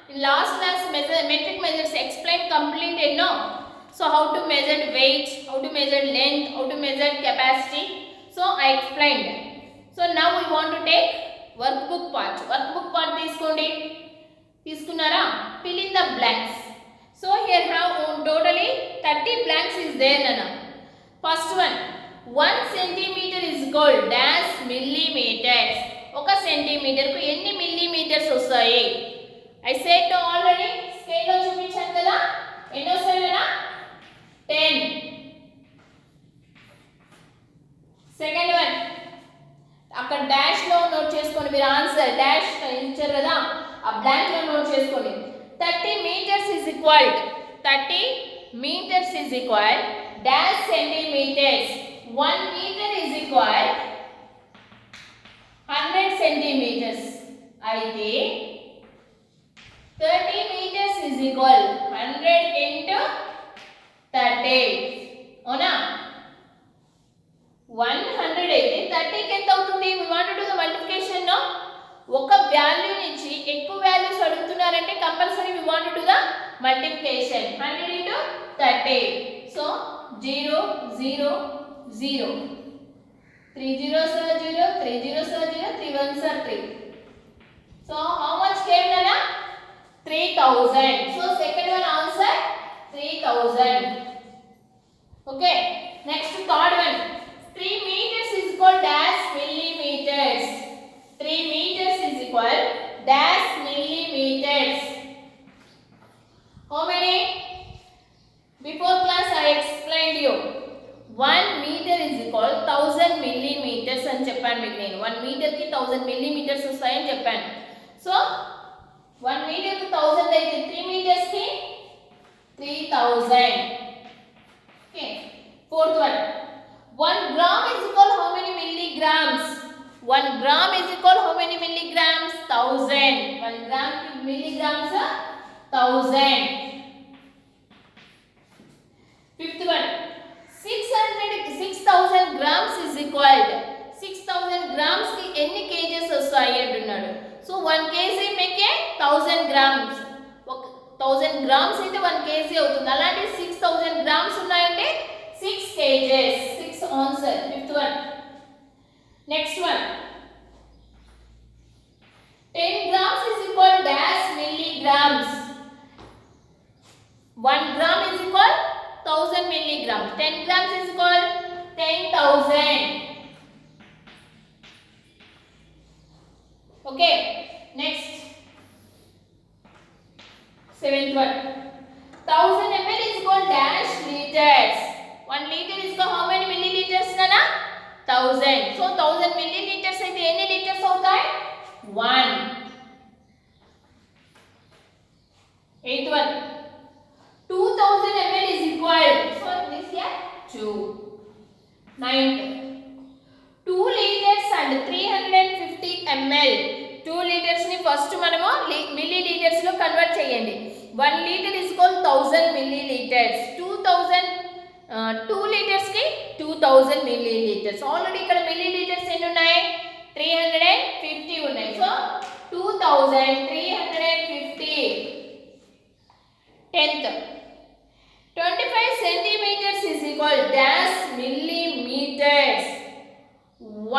In last class, metric measures explained completed, no? So how to measure weight, how to measure length, how to measure capacity. So I explained. So now we want to take workbook part. Workbook part తీసుకోండి. తీసుకున్నారా? Fill in the blanks. So here have totally 30 blanks is there, Nana. First one, 1 centimeter is called dash millimeters. ఒక centimetre కు ఎన్ని millimetres వస్తాయి? I said already, scale లో చూపించాను కదా, ఎన్ని వస్తాయనా? 10. సెకండ్ వన్, అక్కడ డాష్ లో నోట్ చేసుకోండి, మీరు ఆన్సర్ డాష్ ఇచ్చారు కదా, ఆ బ్లాంక్ లో నోట్ చేసుకోండి. 30 meters is equal, 30 meters is equal dash centimeters. 1 meter is equal 100 centimeters. అయితే 30 meters is equal 100 into 30. అవునా? 100 అయితే 30 కి ఎంత అవుతుంది? we want to do the multiplication, no? ఒక వాల్యూ నుంచి ఎక్కువ వాల్యూస్ అడుగుతున్నారంటే compulsory we want to do the multiplication. 100 into 30. So 0 0 0. 3 zeros are 0, 3 zeros are 0, 3 ones are 3. So how much came, Nana? 3000. So second one answer 3000. Okay. Next third one. 3 meters is equal dash millimeters. 3 meters is equal dash millimeters. How many? Before class I explained you. 1 meter is equal 1000 millimeters అని చెప్పాను మీకు నేను. 1 meter కి 1000 millimeters వస్తాయని చెప్పాను. So 1 meter కి 1000 అయితే 3 meters కి 3000. Okay. Fourth one. 1 gram is equal how many milligrams? 1 gram is equal how many milligrams? 1000. 1 gram milligrams 1000. Fifth one. 6000 grams is equal 6000 grams ki ఎన్ని kgs వస్తాయి అంటున్నాడు. So 1 kg make 1000 grams. 1000 grams అయితే 1 kg అవుతుంది. అలాంటి 6000 grams ఉన్నాయంటే 6 kgs. 6 answer. Fifth one. Next one. 10 grams is equal dash milligrams. 1 gram is equal 1000 milligrams. 10 grams is equal 10,000. Okay. Next. Seventh one. 1000 ml is equal dash liters. 1 liter is equal how many milliliters, Nana? 1000. So 1000 milliliters అయితే ఎన్ని litres అవుతాయి? 1. Eighth one. 2000 ml is equal, so this here 2. Ninth. 2 liters and 350 ml. 2 liters ni first మనము milliliters లో convert చేయండి. 1 liter is equal 1000 milliliters. 2 liters కి 2000 milliliters. Already ఇక్కడ milliliters ఎన్ని ఉన్నాయి? 350 ఉన్నాయి. So 2350. 10th. 25 centimeters is equal dash millimeters.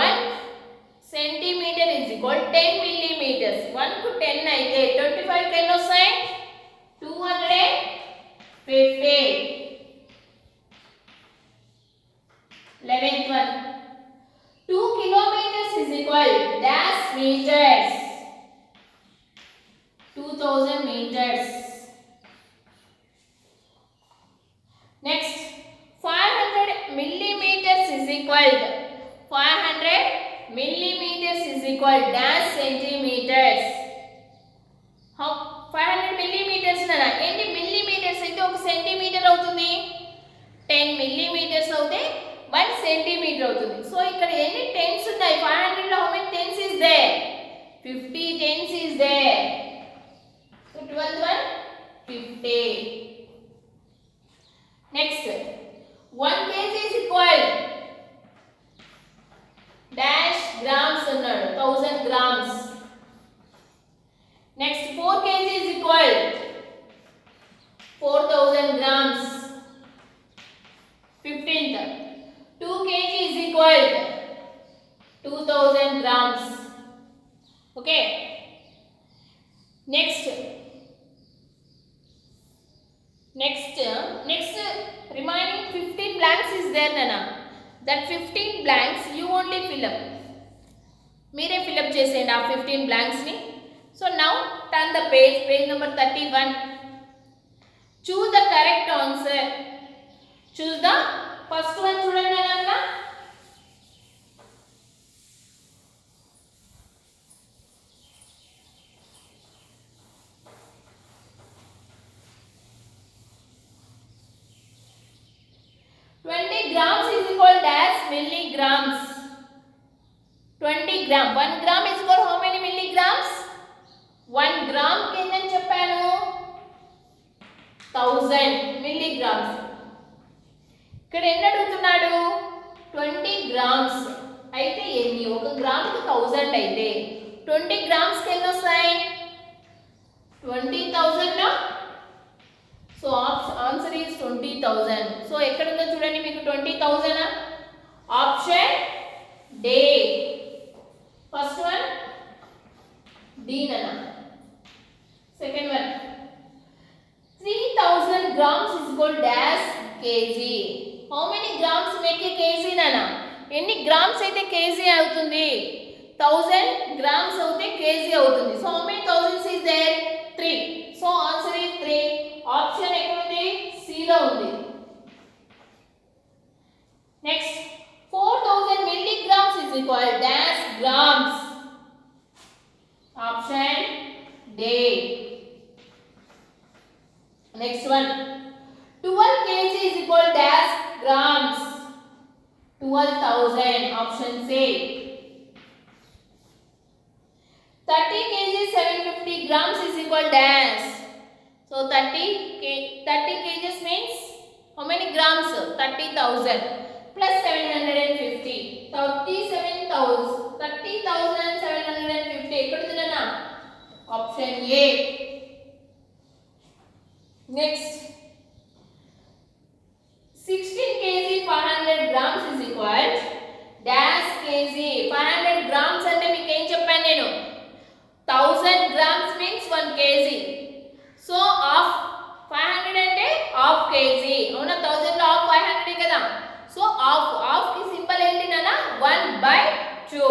1 centimeter is equal 10 millimeters. 1 కు 10 అయితే 25 కి ఎన్ని వస్తాయి? 250. 11th one. 2 kilometers is equal dash meters. 2000 meters. Next, 500 millimeters is equal 500 millimeters is equal dash centimeters. How 500 millimeters nana endi millimeters అయితే 1 centimeter అవుతుంది? 10 millimeters అవుతే 1 centimeter అవుతుంది. So ఇక్కడ ఎన్ని tens ఉన్నాయి? 500 లో how many tens is there? 50 tens is there. So 12th one 2000 grams. Okay. Next remaining 15 blanks is there, Nana. That 15 blanks you only fill up. Mere fill up cheseyandi aa 15 blanks ni. So now turn the page number 31. Choose the correct answer. Choose the first one. Chudandi Nana. Grams is equal as milligrams. 20 gram. 1 gram is equal how many milligrams? 1 gram ki enni cheppanu 1000 milligrams. ikkada enni adugutunnadu 20 grams aithe enni oka gram ki 1000 aithe 20 grams ki enni vastayi 20000 no. So answer is 20,000. So ekkada undo chudandi meeku 20,000 option D. First one D nana. Second one 3000 grams is equal dash kg. How many grams make a kg nana? Enni grams aithe kg avutundi 1000 grams avute kg avutundi. So how many thousands is there? 3. So answer is 3. Option ekkundi C lo undi. Next 4000 milligrams is equal dash grams. Option D. Next one 12 kg is equal dash grams. 12,000. Option C. 30 kg 750 grams is equal dash. So 30 kgs means how many grams? 30,000 plus 750. 30,750 ekkada nana? Option A. Next 16 kg 500 grams is equal dash kg. 500 grams ante meeku em cheppanu nenu 1000 grams means 1 kg. So half 500 ante half kg. avuna 1000 lo half 500 kada. So half ki symbol enti nana 1/2.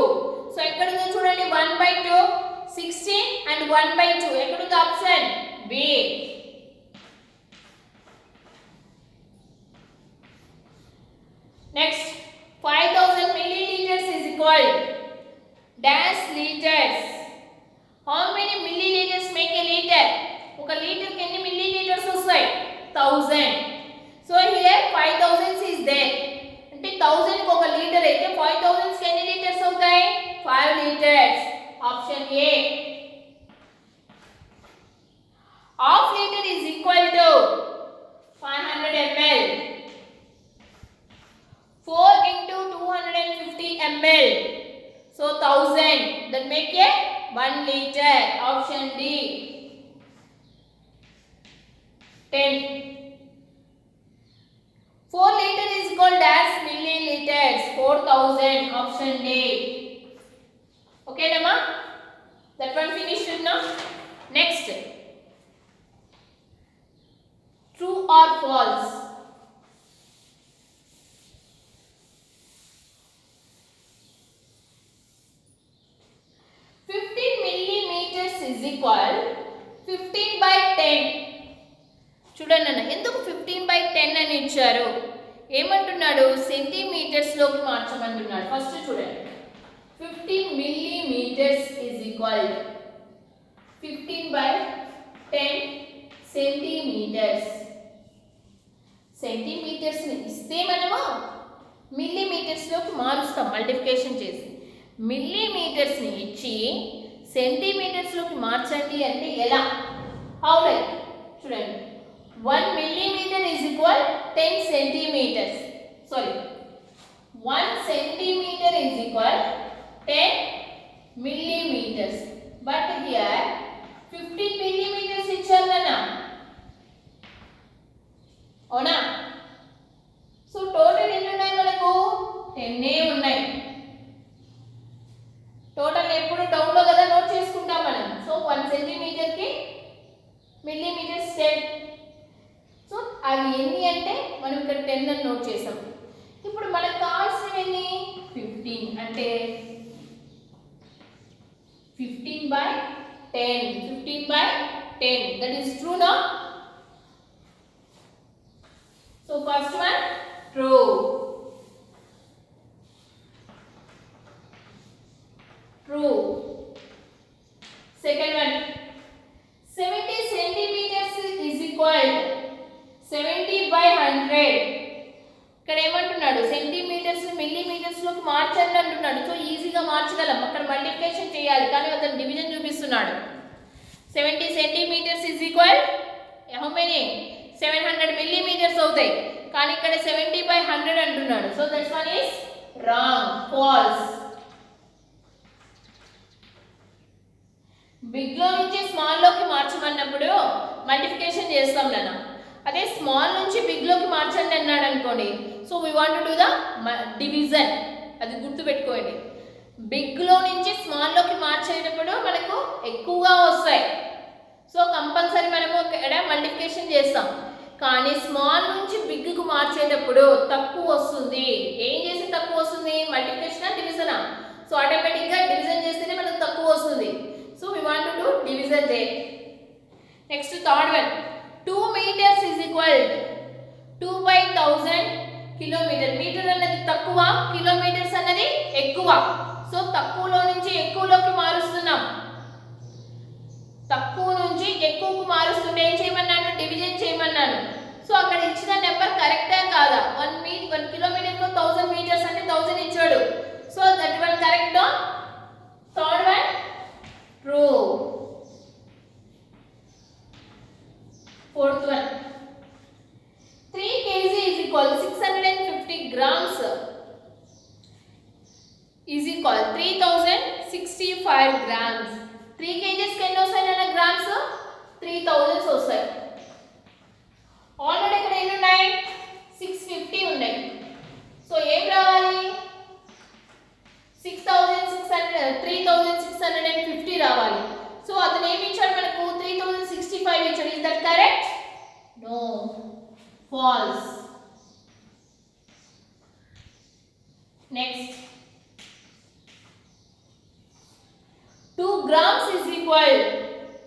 So ekkada undo chudandi 1/2 16 and 1/2 ekkada undo option B. Next 5000 milliliters is equal dash liters. How many milliliters make a liter? Oka liter ki enni milliliters vastayi 1000. So here 5000 is there. Ante 1000 ki oka liter aithe 5000 ki enni liters avutayi 5 liters. Option A. Half liter is equal to 500 ml. 4 into 250 ml. So 1000 that make a 1 liter. Option D. 10. 4 liter is called as milliliters. 4000. Option D. Okay, Nama? That one finished now. Next. True or false? is equal 15/10. చూడండి అన్న ఎందుకు 15/10 అని ఇచ్చారు ఏమంటున్నాడు centimetres లోకి మార్చమంటున్నాడు first చూడండి 15 millimetres is equal 15/10 centimetres centimetres ని ఇస్తే మనము మిల్లీమీటర్స్ లోకి మారుస్తాం మల్టిప్లికేషన్ చేసి మిల్లీమీటర్స్ ని ఇచ్చి సెంటీమీటర్స్ లోకి మార్చండి అంటే ఎలా హౌ లైక్ చూడండి 1 millimeter is equal 10 centimeters. Sorry, 1 centimeter is equal 10 millimeters. But here 15 millimeters ఇచ్చారు కదా అవునా సో టోటల్ ఎన్ని ఉన్నాయి మనకు 10 ఉన్నాయి మిల్లీమీటర్స్ 10. సో అవి ఎన్ని అంటే మనం ఇక్కడ 10 అని నోట్ చేసాం. ఇప్పుడు మనకు కావాల్సినవి ఎన్ని 15 అంటే 15/10 15/10 that is true no. So first one true. Second one 70 centimeters is equal 70/100. ఇక్కడ ఏమంటున్నాడు సెంటీమీటర్స్ మిల్లీమీటర్స్ లోకి మార్చండి అంటున్నాడు. సో ఈజీగా మార్చగలం, అక్కడ మల్టిప్లికేషన్ చేయాలి కానీ అతను డివిజన్ చూపిస్తున్నాడు. 70 centimetres is equal how many 700 millimetres అవుతాయి కానీ ఇక్కడ 70/100 అంటున్నాడు. So that's one is wrong, false. Big లో నుంచి స్మాల్ లోకి మార్చమన్నప్పుడు మల్టిప్లికేషన్ చేస్తాం నాన్న. అదే స్మాల్ నుంచి బిగ్ లోకి మార్చండి అన్నాడు అనుకోండి, so we want to do the division. అది గుర్తుపెట్టుకోండి, బిగ్ లో నుంచి స్మాల్ లోకి మార్చేటప్పుడు మనకు ఎక్కువగా వస్తాయి. సో కంపల్సరీ మనము ఇక్కడ మల్టిప్లికేషన్ చేస్తాం. కానీ స్మాల్ నుంచి బిగ్ కు మార్చేటప్పుడు తక్కువ వస్తుంది. ఏం చేసి తక్కువ వస్తుంది? మల్టిప్లికేషనా డివిజనా? సో ఆటోమేటిక్ గా డివిజన్ చేస్తేనే మనకు తక్కువ వస్తుంది. So we want to do division there. Next third one 2 meters is equal 2/1000 kilometer. Metre అనేది తక్కువ, కిలోమీటర్స్ అనేది ఎక్కువ. సో తక్కువలో నుంచి ఎక్కువలోకి మారుస్తున్నాం. తక్కువ నుంచి ఎక్కువకు మారుస్తుంటే ఏం చేయమన్నాను? డివిజన్ చేయమన్నాను. సో అక్కడ ఇచ్చిన నెంబర్ కరెక్టా కాదా? 1 కిలోమీటర్ కు 1000 మీటర్స్ అంటే 1000 ఇచ్చాడు. So that one correct. Third one true. Fourth one 3 kg is equal 650 grams is equal 3065 grams. 3 kgs కి ఎన్ని వస్తాయి నాన్న గ్రామ్స్? 3000 వస్తాయి. ఆల్రెడీ ఇక్కడ ఎన్ని ఉన్నాయి? 650 ఉన్నాయి. సో ఏం రావాలి? 3650 రావాలి. సో అతను ఏమి ఇచ్చాడు మనకు? 3065 ఇచ్చాడు. Is that correct? No, false. Next 2 grams is equal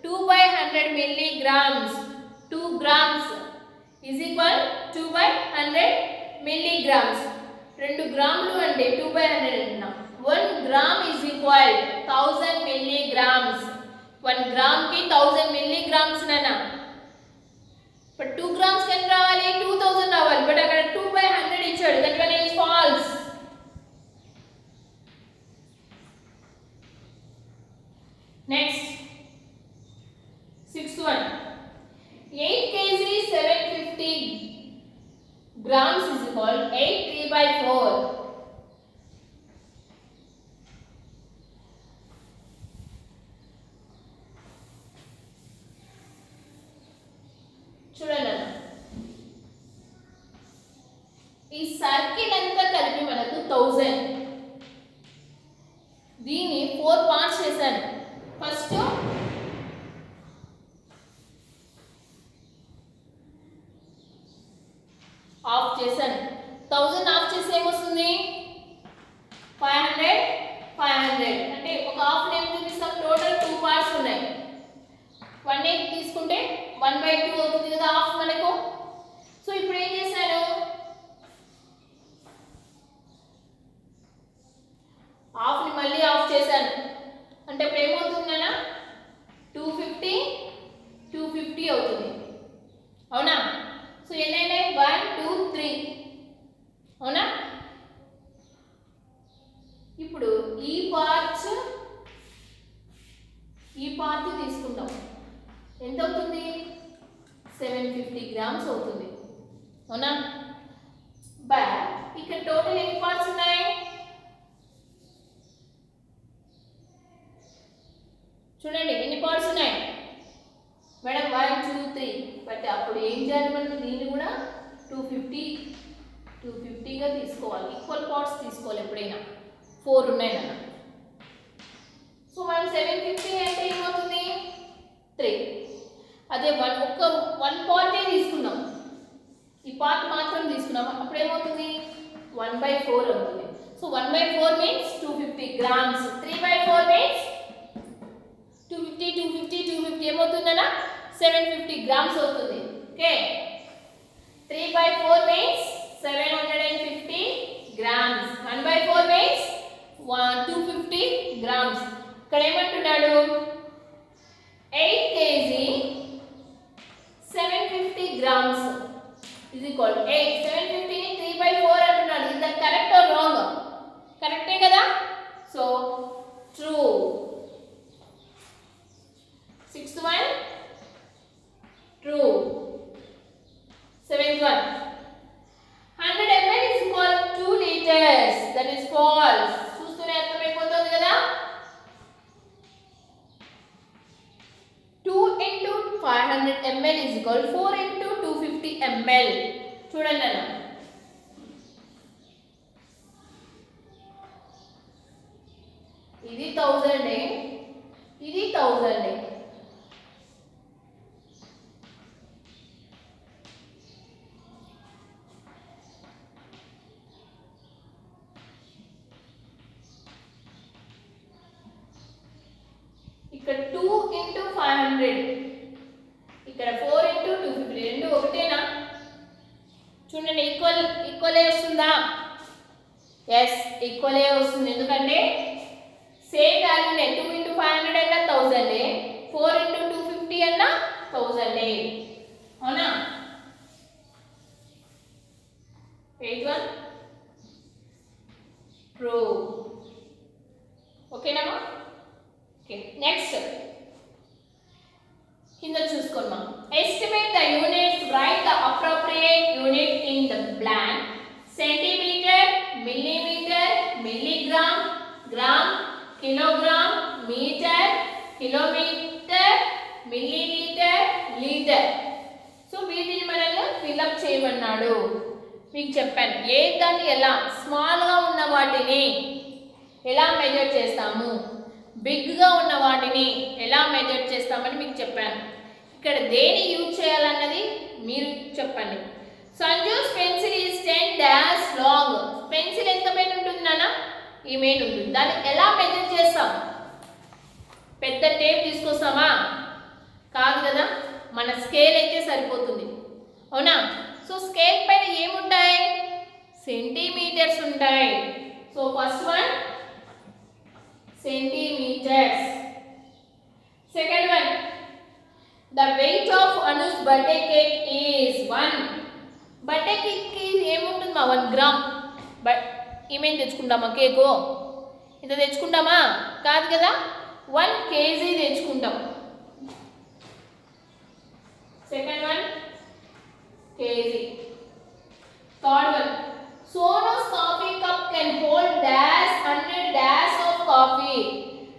2/100 milligrams. 2 grams is equal 2/100 milligrams. 2 గ్రాములు అంటే 2/100 అంటున్నాం. 1 gram is equal 1000 milligrams. 1 gram ki 1000 milligrams nana. But 2 grams can రావాలి 2000 రావాలి. బట్ అక్కడ 2/100 ఇచ్చాడు. That one is false. Next 6th one 8 kg 750 grams is equal 8 3/4. చూడండి ఈ circle అంతా కలిపి మనకు 1000. దీన్ని 4 పార్ట్స్ చేశాను. ఫస్ట్ హాఫ్ చేశాను. 1000 హాఫ్ చేస్తే ఏమొస్తుంది? 500 500 అంటే ఒక హాఫ్ నేమ్ చూపిస్తాం. టోటల్ 2 పార్ట్స్ ఉన్నాయి. 1/8 తీసుకుంటే 1/2 అవుతుంది కదా హాఫ్ మనకు. సో ఇప్పుడు ఏం చేశాను? హాఫ్ ని మళ్ళీ హాఫ్ చేశాను. అంటే ఇప్పుడు ఏమవుతుందన్నా 250 250 అవుతుంది. అవునా? సో ఎన్నైనాయి? 1 2 3. అవునా? ఇప్పుడు ఈ పార్ట్ తీసుకుంటాం. ఎంత అవుతుంది? 750 grams అవుతుంది. అవునా? బట్ ఇక్కడ టోటల్ ఎన్ని పార్ట్స్ ఉన్నాయి? చూడండి ఎన్ని పార్ట్స్ ఉన్నాయి మేడం? 1 2 3. బట్ అప్పుడు ఏం చేయాలి మనం? దీన్ని కూడా 250గా తీసుకోవాలి. ఈక్వల్ పార్ట్స్ తీసుకోవాలి ఎప్పుడైనా. 4 ఉన్నాయి కదా. సో మనం 750 అంటే ఏమవుతుంది? 3. అదే వన్ పార్టే తీసుకున్నాం, ఈ పార్ట్ మాత్రం తీసుకున్నాం, అప్పుడు ఏమవుతుంది 1/4 అవుతుంది. So 1/4 means 250 grams. 3/4 మీన్స్ 250 ఏమవుతుందన్నా 750 గ్రామ్స్ అవుతుంది. Okay, 3/4 means 750 grams. 1/4 means 250 grams. ఇక్కడ ఏమంటున్నాడు 8 kg 750 grams is equal to 8. 750 ని 3/4 అంటున్నాడు. is that correct or wrong? కరెక్టే కదా. So true. 6th one true. 7th one 100 ml is equal to 2 liters. that is false. చూస్తూనే అర్థమైపోతుంది కదా. 2 into 500 ml is equal to 4 into 250 ml. చూడండి అన్న, ఇది 1000, ఇది 1000. ఇక్కడ 2 into 500, ఇక్కడ 4 into 250. రెండు ఒకటేనా? చూడండి, ఈక్వలే వస్తుందా? ఎస్, ఈక్వలే వస్తుంది. ఎందుకంటే సేమ్ వాల్యూనే. 2 into 500 అన్నా 1000, 4 into 250 అన్నా 1000. అవునా? 8th one true. Okay? Okay, next కింద చూసుకోండి. Estimate the units, write the appropriate unit in the blank. Centimetre, millimetre, milligram, gram, kilogram, metre, kilometre, millilitre, litre. So వీటిని మనల్ని ఫిల్అప్ చేయమన్నాడు. మీకు చెప్పాను ఏ దాన్ని ఎలా స్మాల్గా ఉన్న వాటిని ఎలా మెజర్ చేస్తాము, బిగ్గా ఉన్న వాటిని ఎలా మెజర్ చేస్తామని మీకు చెప్పాను. ఇక్కడ దేని యూజ్ చేయాలన్నది మీరు చెప్పండి. Sanju's pencil is 10 dash long. Pencil ఎంత మెయిన్ ఉంటుంది నాన్న? ఈ మెయిన్ ఉంటుంది. దాన్ని ఎలా మెజర్ చేస్తాం? పెద్ద టేప్ తీసుకొస్తామా? కాదు కదా, మన స్కేల్ అయితే సరిపోతుంది. అవునా? సో స్కేల్ పైన ఏముంటాయి? సెంటీమీటర్స్ ఉంటాయి. So first one centimeters. Second one, the weight of Anu's birthday cake is 1. birthday cake ki ఏముంటుంది మా 1 గ్రామ్. బట్ ఏమేం తెచ్చుకుంటామా? కేకు ఇంత తెచ్చుకుంటామా? కాదు కదా, 1 kg తెచ్చుకుంటాం. Second one kg. Third one, Sonu's coffee cup can hold dash 100 dash of coffee.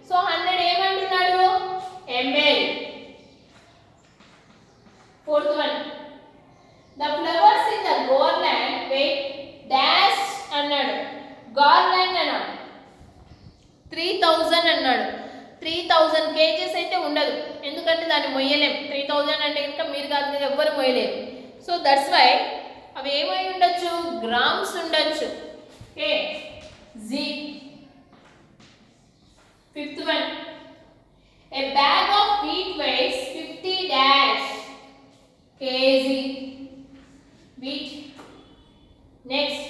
So 100 ఏమంటున్నాడు? ml. Fourth one, the flowers in the garland weight dash అన్నాడు. garland అన్నాడు 3000 అన్నాడు. 3000 kgs అయితే ఉండదు, ఎందుకంటే దాన్ని మొయ్యలేం. 3000 అంటే కనుక మీరు కాదు కదా, ఎవ్వరు మొయ్యలేరు. సో దట్స్ వై అవి ఏమై ఉండొచ్చు? గ్రామ్స్ ఉండొచ్చు. Okay, Z. Fifth one, a bag of wheat weighs 50 dash kg wheat. Next,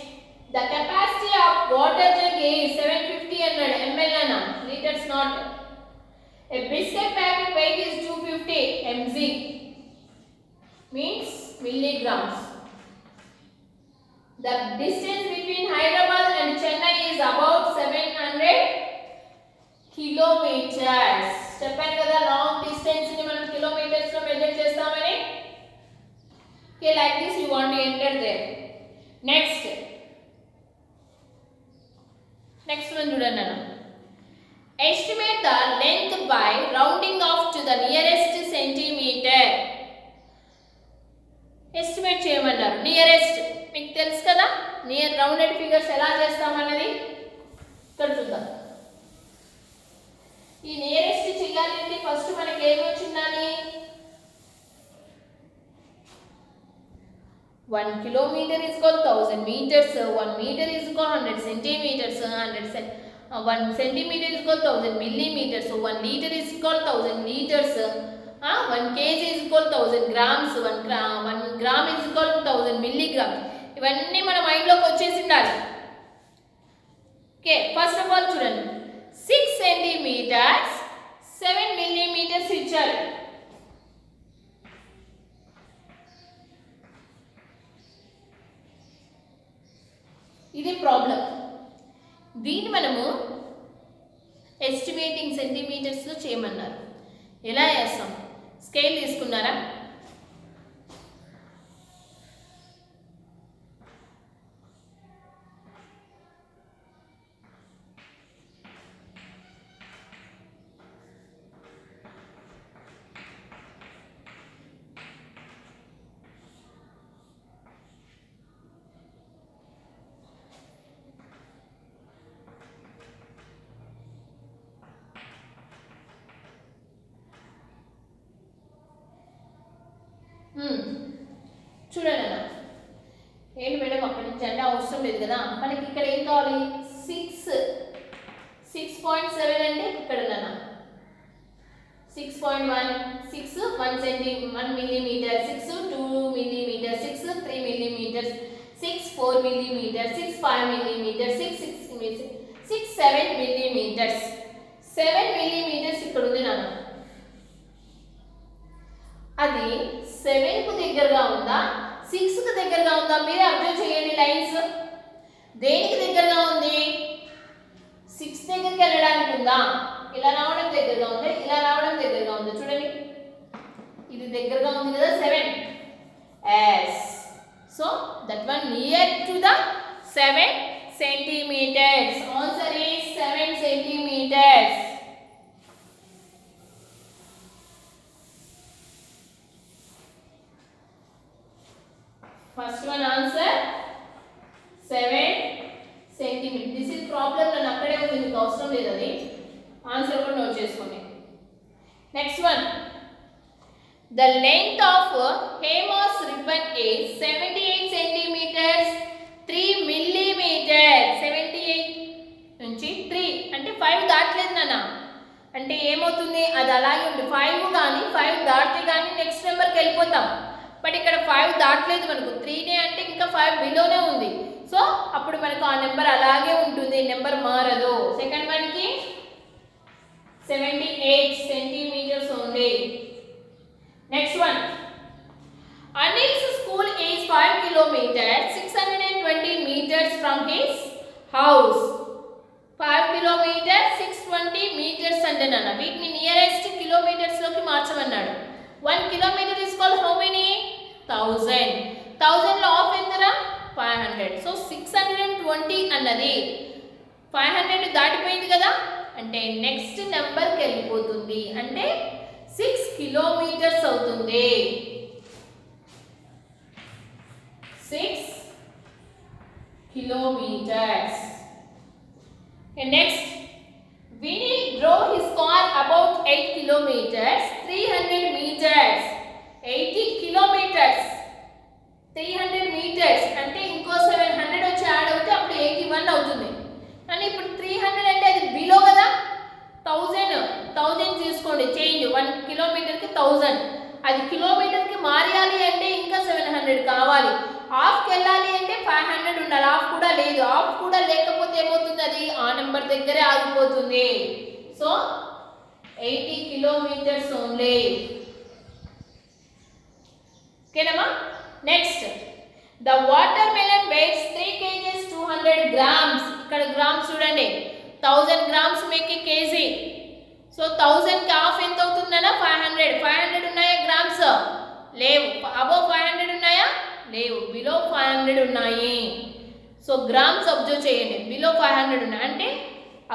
the capacity of water jug is 750 ml ana, liters not. A biscuit packet weight is 250 mg, means milligrams. The distance between Hyderabad and Chennai is about 700 kilometers. చెప్పాను కదా, long distance ని మనం kilometres లో measure చేస్తామని. Okay, like this you want to enter there. Next one చూడండి అన్న. Estimate the length by rounding off to the nearest centimeter. Estimate చేయమన్నారు. Nearest మీకు తెలుసు కదా, నియర్ రౌండెడ్ ఫిగర్స్ ఎలా చేస్తామన్నది ఇక్కడ చూద్దాం. ఈ నియరెస్ట్ చేయాలంటే ఫస్ట్ మనకి ఏమి వచ్చిందని 1 kilometer is equal 1000 meters, 1 meter is equal 100 centimeters, 1 centimeter is equal 1000 millimeters, 1 liter is equal 1000 liters, 1 kg is equal 1000 grams, 1 gram is equal 1000 milligrams. ఇవన్నీ మన మైండ్లోకి వచ్చేసి ఉండాలి. ఓకే, ఫస్ట్ ఆఫ్ ఆల్ చూడండి, 6 సెంటీమీటర్స్ 7 మిల్లీమీటర్స్ ఇచ్చారు. ఇది ప్రాబ్లం. దీన్ని మనము ఎస్టిమేటింగ్ సెంటీమీటర్స్లో చేయమన్నారు. ఎలా చేస్తాం? స్కేల్ తీసుకున్నారా? చూడండి అన్న, ఏంటి మేడం అక్కడి నుంచి అంటే అవసరం లేదు కదా, మనకి ఇక్కడ ఏం కావాలి? 6.7 అంటే ఇక్కడ 6.1 6 1 millimeter, 6 2 millimeter, 6 3 millimeter, 6 4 millimeter, 6 5 millimeter, 6 7 millimeters. 7 millimeters ఇక్కడ ఉంది నాన్న. అది 7 కు దగ్గరగా ఉందా 6 కు దగ్గరగా ఉందా? మీరే అబ్జర్వ్ చేయండి. లైన్స్ దేనికి దగ్గరగా ఉంది? 6 దగ్గరికి వెళ్ళడానికి ఉందా? ఇలా రావడం దగ్గరగా ఉందా? ఇలా రావడం దగ్గరగా ఉందా? చూడండి, ఇది దగ్గరగా ఉంది కదా 7. yes, so that one near to the 7 centimeters. Answer is 7 centimeters. First one answer 7 centimeters. This is problem నన్ను అక్కడే ఉంది, మీకు అవసరం లేదు అది. ఆన్సర్ కూడా నోట్ చేసుకోండి. Next one, the length of Hamas ribbon is 78 centimeters 3 millimeters. 78 నుంచి 3 అంటే 5 దాటలేదు నాన్న. అంటే ఏమవుతుంది? అది అలాగే ఉంది. 5 కానీ 5 దాటితే కానీ నెక్స్ట్ నెంబర్కి వెళ్ళిపోతాం. బట్ ఇక్కడ 5 దాటలేదు మనకు, 3నే అంటే ఇంకా 5 బిలోనే ఉంది. సో అప్పుడు మనకు ఆ నెంబర్ అలాగే ఉంటుంది, నెంబర్ మారదు. సెకండ్ వన్కి 78 centimeters only. Next one, Anil's school is 5 kilometers 620 meters from his house. 5 kilometers 620 meters అంటే నాన్న వీటిని నియరెస్ట్ కిలోమీటర్స్ లోకి మార్చమన్నాడు. 1 kilometer is called how many? 1000. 1000 లో ఆఫ్ ఎంతరా? 500. సో 620 అన్నది 500 దాటిపోయింది కదా, అంటే నెక్స్ట్ నెంబర్కి వెళ్ళిపోతుంది. అంటే 6 కిలోమీటర్స్ అవుతుంది. 6 kilometers. Next, Vinny drove his car about 8 kilometers 300 meters. 80 kilometers 300 meters అంటే ఇంకో 700 వచ్చి యాడ్ అవుతే అప్పుడు 81 అవుతుంది. కానీ ఇప్పుడు 300 అంటే అది బిలో కదా, 1000 తీసుకోండి చేంజ్. 1 కిలోమీటర్కి 1000, అది కిలోమీటర్కి మారాలి అంటే ఇంకా 700 కావాలి. హాఫ్కి వెళ్ళాలి అంటే 500 ఉండాలి. హాఫ్ కూడా లేదు. హాఫ్ కూడా లేకపోతే ఏమవుతుంది? అది ఆ నెంబర్ దగ్గరే ఆగిపోతుంది. So 80 kilometers only. ఓకేనమ్మా? Next, the watermelon weights 3 kg 200 grams. ఇక్కడ గ్రామ్స్ చూడండి, 1000 grams మేక్ కేజీ. సో 1000కి హాఫ్ ఎంత అవుతుందన్నా? 500 ఉన్నాయా గ్రామ్స్? లేవు. అబోవ్ 500 ఉన్నాయా? లేవు. బిలో 500 ఉన్నాయి. సో గ్రామ్స్ అబ్జర్వ్ చేయండి, బిలో 500 ఉన్నాయి అంటే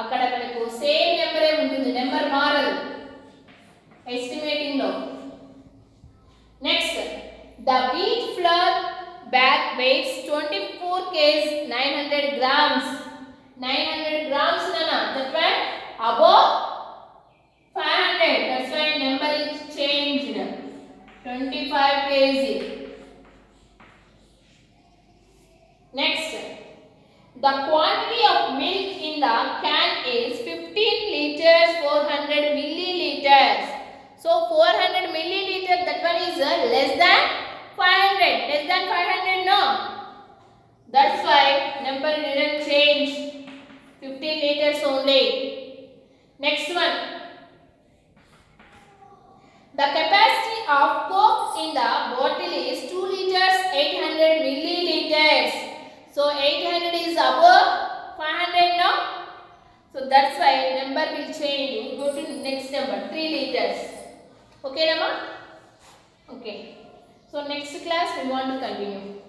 అక్కడ మనకు సేమ్ నెంబరే ఉంటుంది, నెంబర్ మారదు ఎస్టిమేటింగ్ లో. Next, the wheat flour bag weighs 24 kg 900 grams. 900 grams nana, that means above 500. That's why number is changed. 25 kg. Next, the quantity of milk in the can is 15 liters 400 milliliters. So 400 milliliters, that one is less than 500. Less than 500, no. That's why number didn't change. 15 liters only. Next one. The capacity of Coke in the bottle is 2 liters 800 milliliters. So 800 is above 500 now. So that's why number will change. We go to next number 3 liters. Okay, Rama? Okay. So next class we want to continue.